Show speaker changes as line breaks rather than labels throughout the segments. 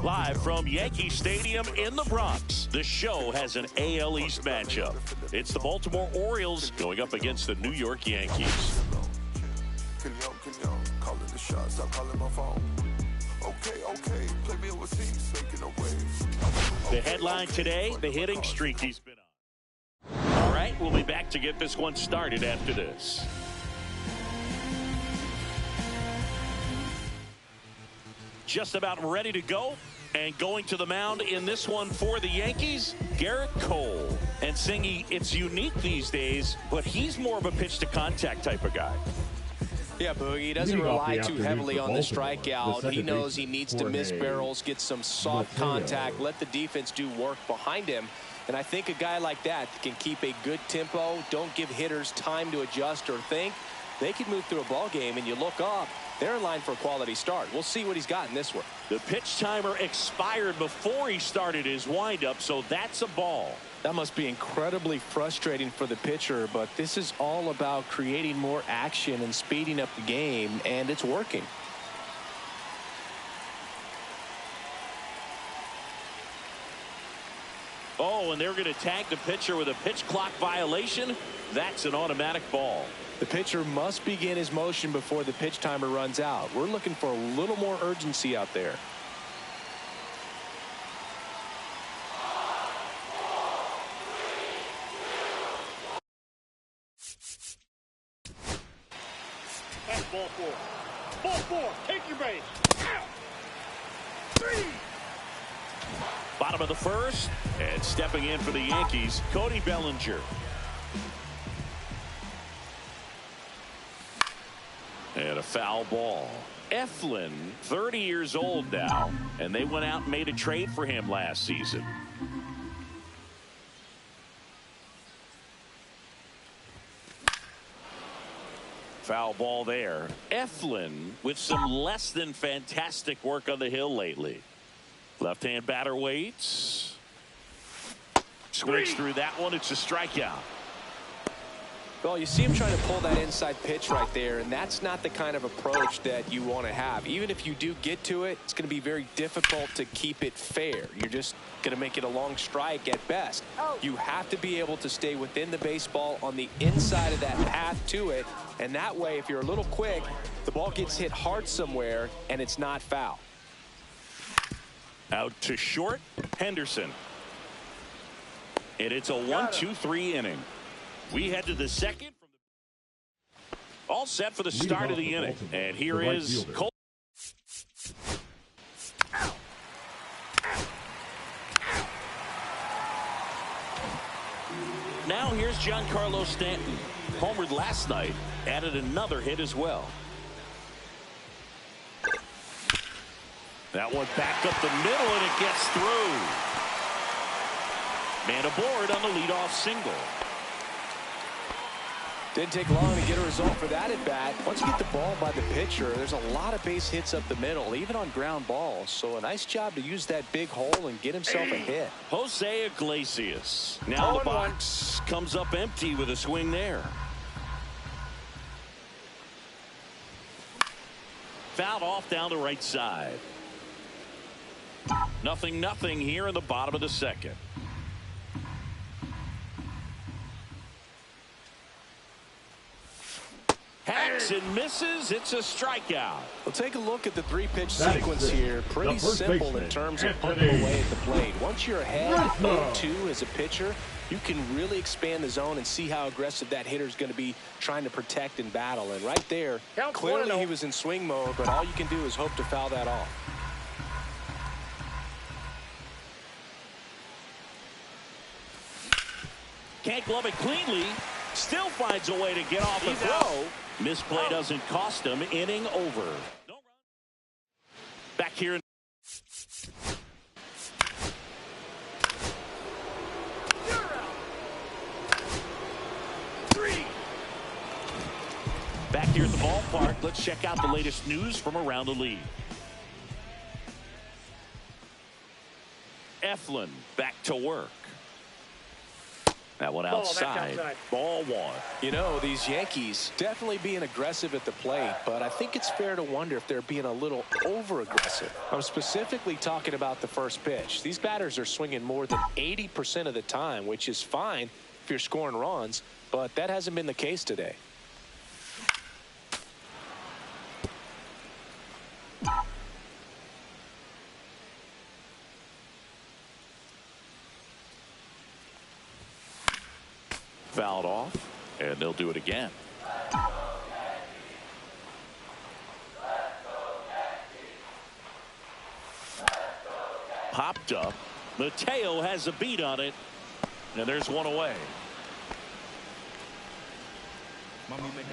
Live from Yankee Stadium in the Bronx, the show has an AL East matchup. It's the Baltimore Orioles going up against the New York Yankees. The headline today, the hitting streak he's been on. All right, we'll be back to get this one started after this. Just about ready to go, and going to the mound in this one for the Yankees, Garrett Cole. And Singy, it's unique these days, but he's more of a pitch to contact type of guy.
Yeah, Boogie, he doesn't rely too heavily on the strikeout. He knows he needs to miss barrels, get some soft contact, let the defense do work behind him. And I think a guy like that can keep a good tempo, don't give hitters time to adjust or think. They can move through a ball game, and you look up, they're in line for a quality start. We'll see what he's got in this one.
The pitch timer expired before he started his windup, so that's a ball.
That must be incredibly frustrating for the pitcher, but this is all about creating more action and speeding up the game, and it's working.
Oh, and they're going to tag the pitcher with a pitch clock violation. That's an automatic ball.
The pitcher must begin his motion before the pitch timer runs out. We're looking for a little more urgency out there.
Ball four. Ball four. Take your base. Out. 3.
Bottom of the first, and stepping in for the Yankees, Cody Bellinger. And a foul ball. Eflin, 30 years old now, and they went out and made a trade for him last season. Foul ball there. Eflin with some less than fantastic work on the hill lately. Left-hand batter waits. Swings through that one. It's a strikeout.
Well, you see him trying to pull that inside pitch right there, and that's not the kind of approach that you want to have. Even if you do get to it, it's going to be very difficult to keep it fair. You're just going to make it a long strike at best. You have to be able to stay within the baseball on the inside of that path to it, and that way, if you're a little quick, the ball gets hit hard somewhere, and it's not foul.
Out to short, Henderson. And it's a 1-2-3 inning. We head to the second. All set for the start of the inning. And here is Cole. Now here's Giancarlo Stanton. Homered last night. Added another hit as well. That one back up the middle, and it gets through. Man aboard on the leadoff single.
Didn't take long to get a result for that at bat. Once you get the ball by the pitcher, there's a lot of base hits up the middle, even on ground balls. So a nice job to use that big hole and get himself a hit.
Jose Iglesias. Now the box comes up empty with a swing there. Fouled off down the right side. 0-0 here in the bottom of the second. Hacks and misses. It's a strikeout.
Well, take a look at the three-pitch sequence here. Pretty simple in terms of putting them away at the plate. Once you're ahead 0-2 as a pitcher, you can really expand the zone and see how aggressive that hitter is going to be trying to protect and battle. And right there, clearly he was in swing mode, but all you can do is hope to foul that off.
Can't glove it cleanly. Still finds a way to get off the throw. Misplay doesn't cost him. Inning over. No run. Back here. Back here at the ballpark, let's check out the latest news from around the league. Eflin back to work. That one outside. Ball one.
You know, these Yankees definitely being aggressive at the plate, but I think it's fair to wonder if they're being a little over-aggressive. I'm specifically talking about the first pitch. These batters are swinging more than 80% of the time, which is fine if you're scoring runs, but that hasn't been the case today.
Fouled off, and they'll do it again. Popped up. Mateo has a beat on it, and there's one away.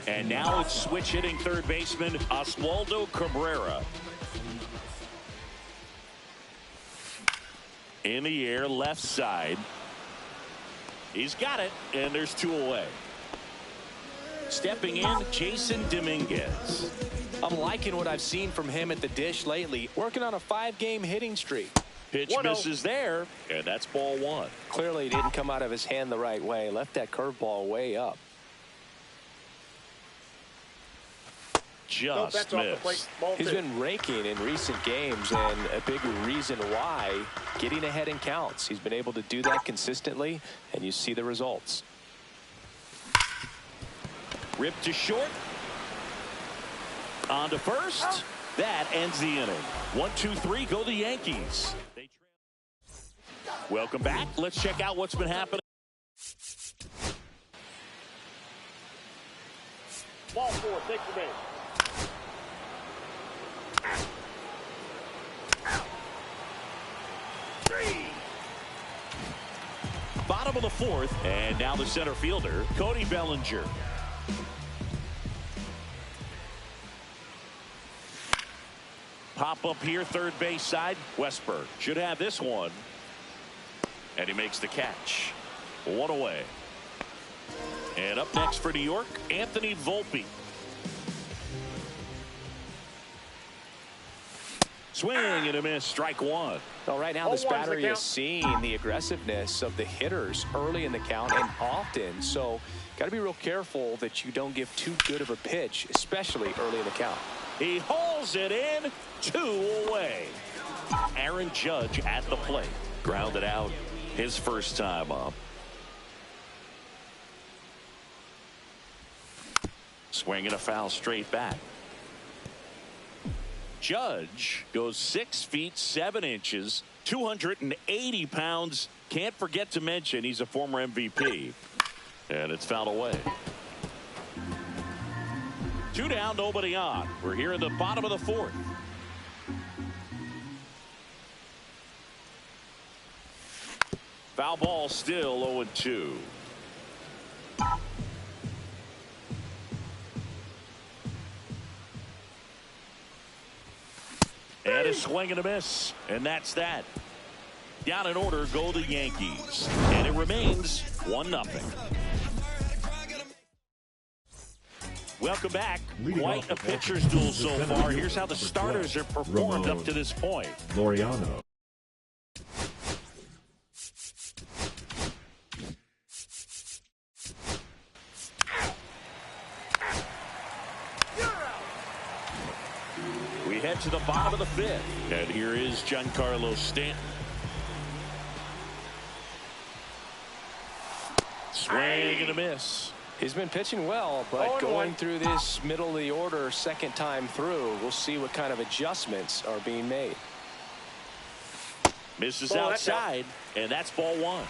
And now it's switch hitting third baseman Oswaldo Cabrera. In the air, left side. He's got it, and there's two away. Stepping in, Jason Dominguez.
I'm liking what I've seen from him at the dish lately, working on a 5-game hitting streak.
Pitch misses there, and that's ball one.
Clearly didn't come out of his hand the right way. Left that curveball way up.
Just missed.
He's been raking in recent games, and a big reason why, getting ahead in counts. He's been able to do that consistently, and you see the results.
Ripped to short. On to first. That ends the inning. 1-2-3, go the Yankees. Welcome back. Let's check out what's been happening.
Ball four, take the base.
Bottom of the fourth, and now the center fielder, Cody Bellinger. Pop up here, third base side. Westberg should have this one. And he makes the catch. One away. And up next for New York, Anthony Volpe. Swing and a miss, strike one.
Well, right now this battery is seeing the aggressiveness of the hitters early in the count and often. So got to be real careful that you don't give too good of a pitch, especially early in the count.
He hauls it in, two away. Aaron Judge at the plate. Grounded out his first time up. Swinging a foul straight back. Judge goes 6 feet 7 inches, 280 pounds. Can't forget to mention he's a former MVP. And it's fouled away. 2 down, nobody on. We're here in the bottom of the fourth. Foul ball, still 0-2. And a swing and a miss. And that's that. Down in order go the Yankees. And it remains 1-0. Welcome back. Quite a pitcher's duel so far. Here's how the starters have performed up to this point.
Laureano.
We head to the bottom of the fifth. And here is Giancarlo Stanton. Swing and a miss.
He's been pitching well, but going through this middle of the order second time through, we'll see what kind of adjustments are being made.
Misses outside, and that's ball one.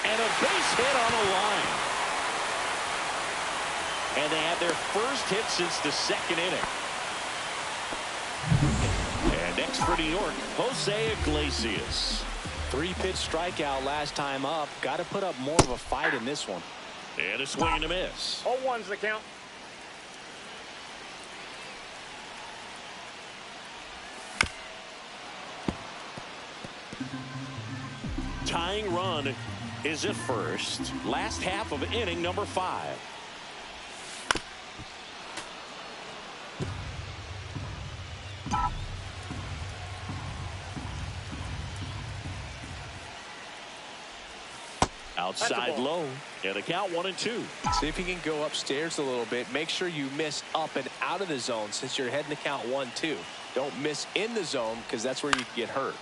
And a base hit on the line. And they have their first hit since the second inning. And next for New York, Jose Iglesias.
3-pitch strikeout last time up. Got to put up more of a fight in this one.
And a swing and a miss.
0-1's the count.
Tying run is at first. Last half of inning number 5. Outside low. And a count 1-2.
See if you can go upstairs a little bit. Make sure you miss up and out of the zone since you're heading to count 1-2. Don't miss in the zone because that's where you can get hurt.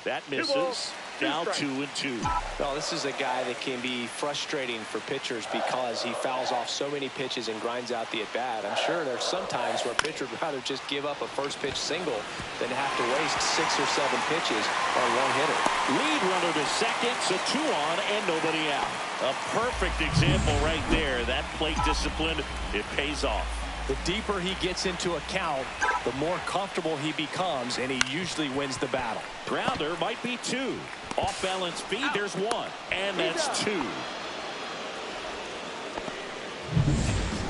That misses. Down 2-2.
Well, this is a guy that can be frustrating for pitchers because he fouls off so many pitches and grinds out the at-bat. I'm sure there's some times where pitchers would rather just give up a first-pitch single than have to waste 6 or 7 pitches on one hitter.
Lead runner to second, so 2 on and nobody out. A perfect example right there. That plate discipline, it pays off.
The deeper he gets into a count, the more comfortable he becomes, and he usually wins the battle.
Grounder might be 2. Off-balance speed, there's 1. And that's 2.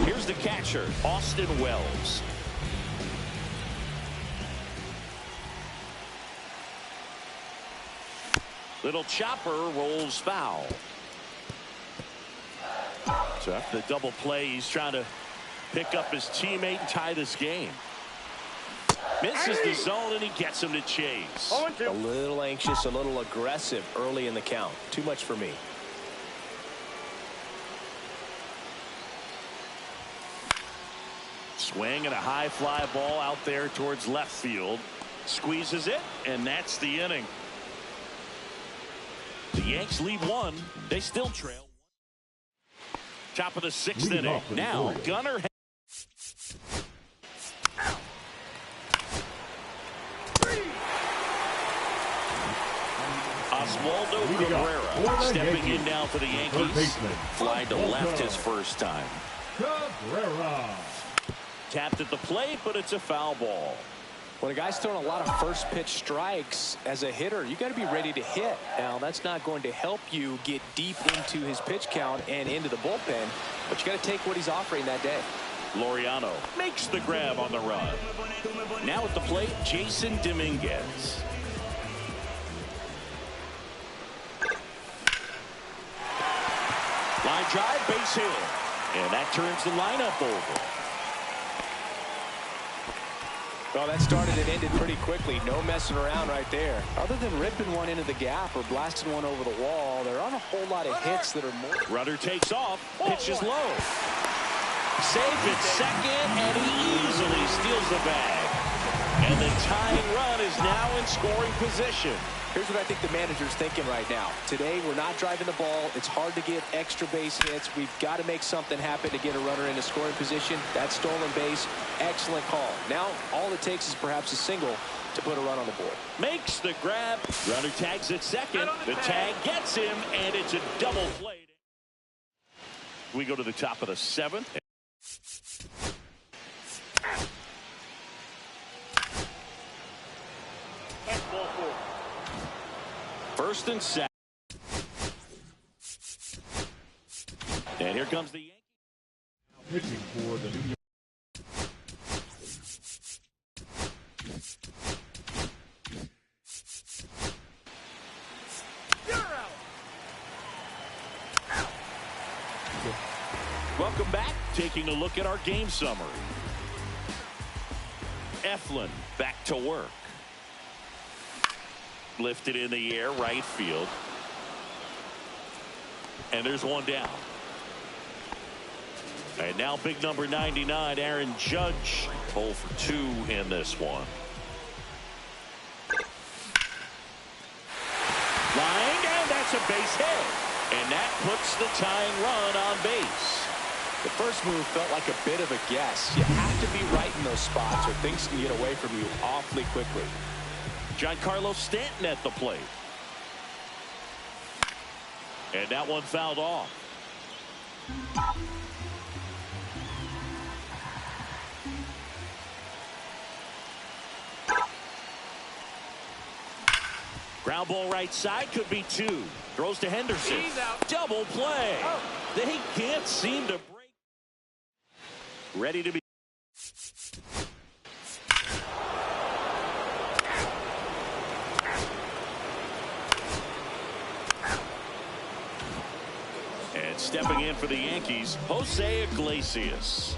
Here's the catcher, Austin Wells. Little chopper rolls foul. So after the double play, he's trying to pick up his teammate and tie this game. Misses the zone, and he gets him to chase.
A little anxious, a little aggressive early in the count. Too much for me.
Swing and a high fly ball out there towards left field. Squeezes it, and that's the inning. The Yanks lead 1. They still trail. Top of the 6th inning. Now, Gunnar. Oswaldo Cabrera stepping in now for the Yankees. Fly to left his first time.
Cabrera.
Tapped at the plate, but it's a foul ball.
When a guy's throwing a lot of first pitch strikes as a hitter, you got to be ready to hit. Now, that's not going to help you get deep into his pitch count and into the bullpen, but you got to take what he's offering that day.
Laureano makes the grab on the run. Now at the plate, Jason Dominguez. Line drive, base hit. And that turns the lineup over.
Well, that started and ended pretty quickly. No messing around right there. Other than ripping one into the gap or blasting one over the wall, there aren't a whole lot of hits that are more.
Runner takes off, pitches low. Safe at second, and he easily steals the bag. And the tying run is now in scoring position.
Here's what I think the manager's thinking right now. Today, we're not driving the ball. It's hard to get extra base hits. We've got to make something happen to get a runner into scoring position. That stolen base, excellent call. Now, all it takes is perhaps a single to put a run on the board.
Makes the grab. Runner tags at second. The tag gets him, and it's a double play. We go to the top of the 7th. First and second. And here comes the Yankees.
Pitching for the New York.
Welcome back. Taking a look at our game summary. Eflin back to work. Lifted in the air, right field. And there's one down. And now big number 99, Aaron Judge, 0 for 2 in this one. Line, and that's a base hit. And that puts the tying run on base.
The first move felt like a bit of a guess. You have to be right in those spots or things can get away from you awfully quickly.
Giancarlo Stanton at the plate. And that one fouled off. Ground ball right side, could be two. Throws to Henderson.
He's out.
Double play. They can't seem to break. Ready to be. And stepping in for the Yankees, Jose Iglesias.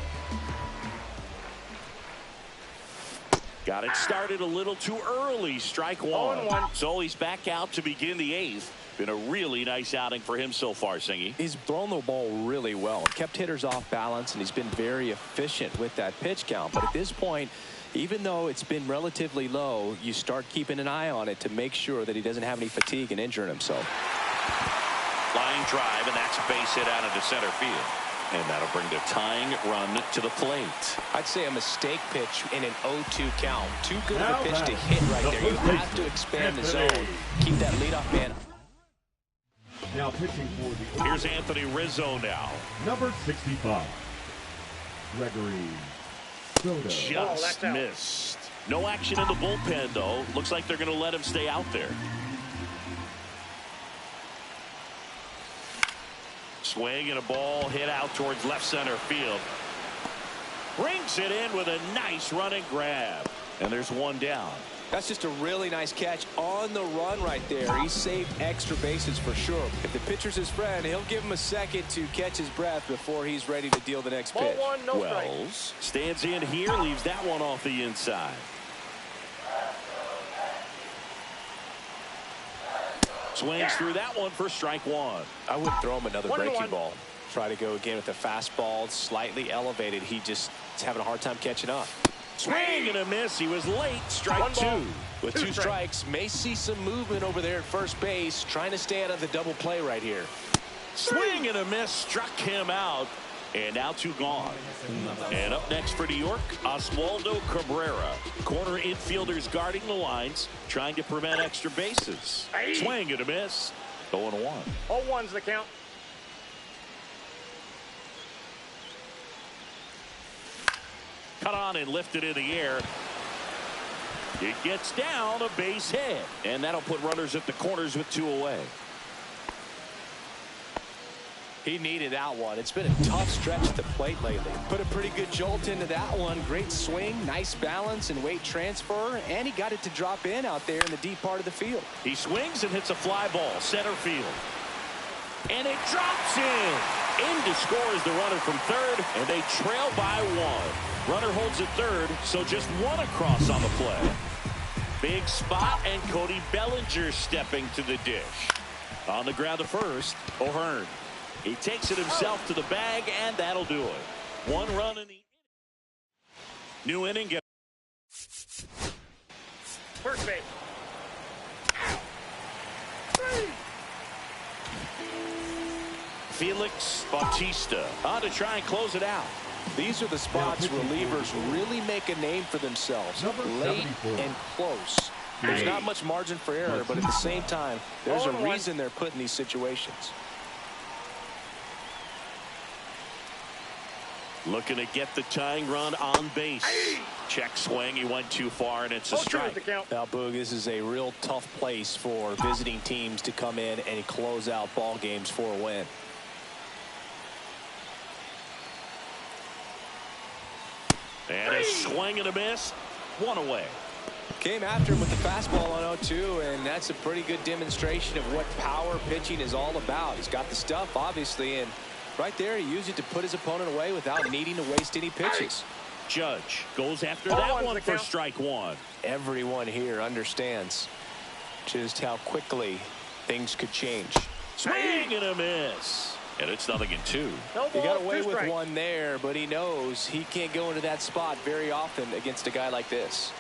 Got it started a little too early. Strike one.
0-1.
So he's back out to begin the eighth. Been a really nice outing for him so far, Singy.
He's thrown the ball really well. Kept hitters off balance, and he's been very efficient with that pitch count. But at this point, even though it's been relatively low, you start keeping an eye on it to make sure that he doesn't have any fatigue and injuring himself.
Line drive, and that's a base hit out into center field. And that'll bring the tying run to the plate.
I'd say a mistake pitch in an 0-2 count. Too good of
Now
a pitch to
that's
hit right
the
there. You
first
have to
baseman,
expand the
Anthony.
zone. Keep that leadoff man.
Now pitching for the
Here's
Orioles,
Anthony Rizzo now.
number 65, Gregory Soto.
Just
that's out.
missed. No action in the bullpen, though. Looks like they're going to let him stay out there. Swing and a ball hit out towards left center field. Brings it in with a nice running grab. And there's one down.
That's just a really nice catch on the run right there. He saved extra bases for sure. If the pitcher's his friend, he'll give him a second to catch his breath before he's ready to deal the next
Ball
pitch.
one, no strike.
Wells stands in here, leaves that one off the inside. Swings through that one for strike one.
I wouldn't throw him another
1-1.
breaking ball. Try to go again with the fastball, slightly elevated. He just is having a hard time catching up.
Swing and a miss. He was late. Strike
One ball.
two.
With two strikes, may see some movement over there at first base, trying to stay out of the double play right here.
Swing and a miss. Struck him out. And now two gone. And up next for New York, Oswaldo Cabrera. Corner infielders guarding the lines, trying to prevent extra bases. Swing and a miss. 0-1.
0-1's the count.
Cut on and lifted in the air. It gets down, a base hit. And that'll put runners at the corners with two away.
He needed that one. It's been a tough stretch at the plate lately. Put a pretty good jolt into that one. Great swing, nice balance and weight transfer, and he got it to drop in out there in the deep part of the field.
He swings and hits a fly ball, center field. And it drops in. In to score is the runner from third, and they trail by one. Runner holds at third, so just one across on the play. Big spot, and Cody Bellinger stepping to the dish. On the ground to first, O'Hearn. He takes it himself to the bag, and that'll do it. One run in the new inning.
First base.
Felix Bautista on to try and close it out.
These are the spots relievers really make a name for themselves.
Number
Late
74.
and close. There's not much margin for error, but at the same time, there's a
0-1.
reason they're put in these situations.
Looking to get the tying run on base. Check swing. He went too far, and it's a
0-2 is the
strike.
count.
Now, Boog, this is a real tough place for visiting teams to come in and close out ball games for a win.
And a swing and a miss. One away.
Came after him with the fastball on 0-2, and that's a pretty good demonstration of what power pitching is all about. He's got the stuff, obviously, and right there, he used it to put his opponent away without needing to waste any pitches.
Judge goes after
0-1's
that
the
one for
count.
strike one.
Everyone here understands just how quickly things could change.
Swing and a miss. And it's 0-2.
No
He
ball,
got away
2
with
strikes.
one there, but he knows he can't go into that spot very often against a guy like this.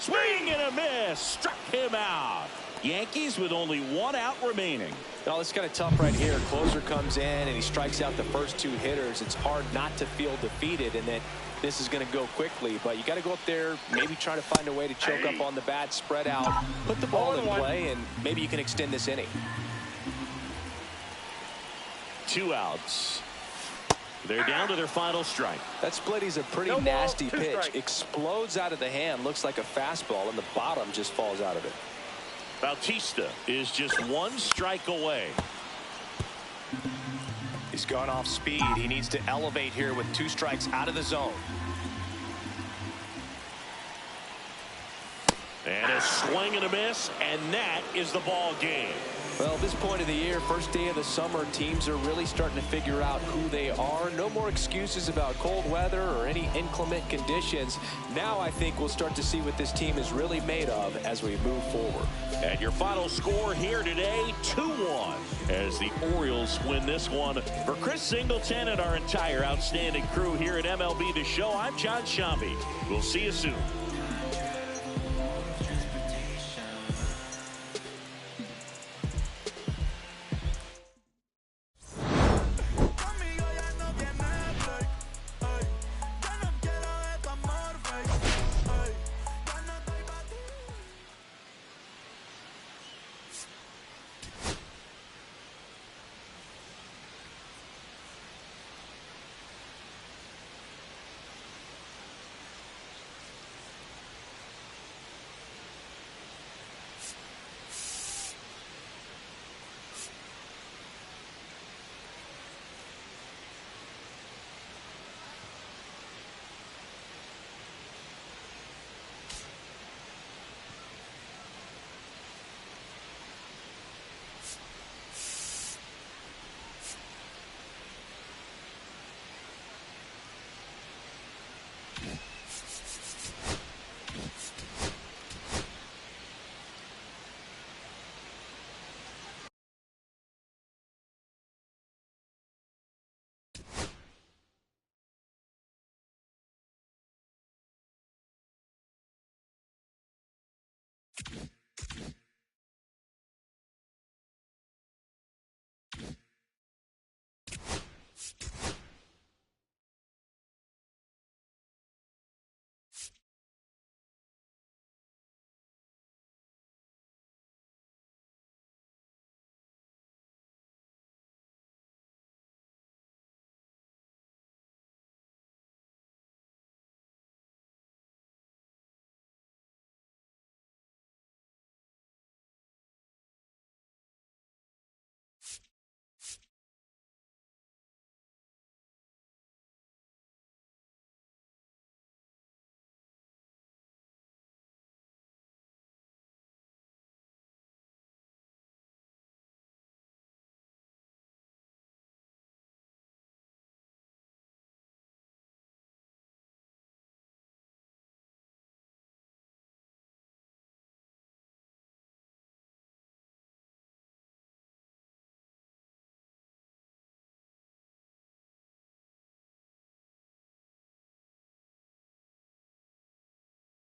Swing and a miss. Struck him out. Yankees with only one out remaining.
Now, it's kind of tough right here. Closer comes in and he strikes out the first two hitters. It's hard not to feel defeated and that this is going to go quickly, but you got to go up there, maybe try to find a way to choke up on the bat, spread out, put the ball in
0-1.
play, and maybe you can extend this inning.
2 outs. They're down to their final strike.
That splitty's a pretty
No ball,
nasty
2
pitch.
strikes.
Explodes out of the hand. Looks like a fastball, and the bottom just falls out of it.
Bautista is just 1 strike away.
He's gone off speed. He needs to elevate here with 2 strikes out of the zone.
And a swing and a miss, and that is the ball game.
Well, at this point of the year, first day of the summer, teams are really starting to figure out who they are. No more excuses about cold weather or any inclement conditions. Now I think we'll start to see what this team is really made of as we move forward.
And your final score here today, 2-1, as the Orioles win this one. For Chris Singleton and our entire outstanding crew here at MLB The Show, I'm John Shambi. We'll see you soon.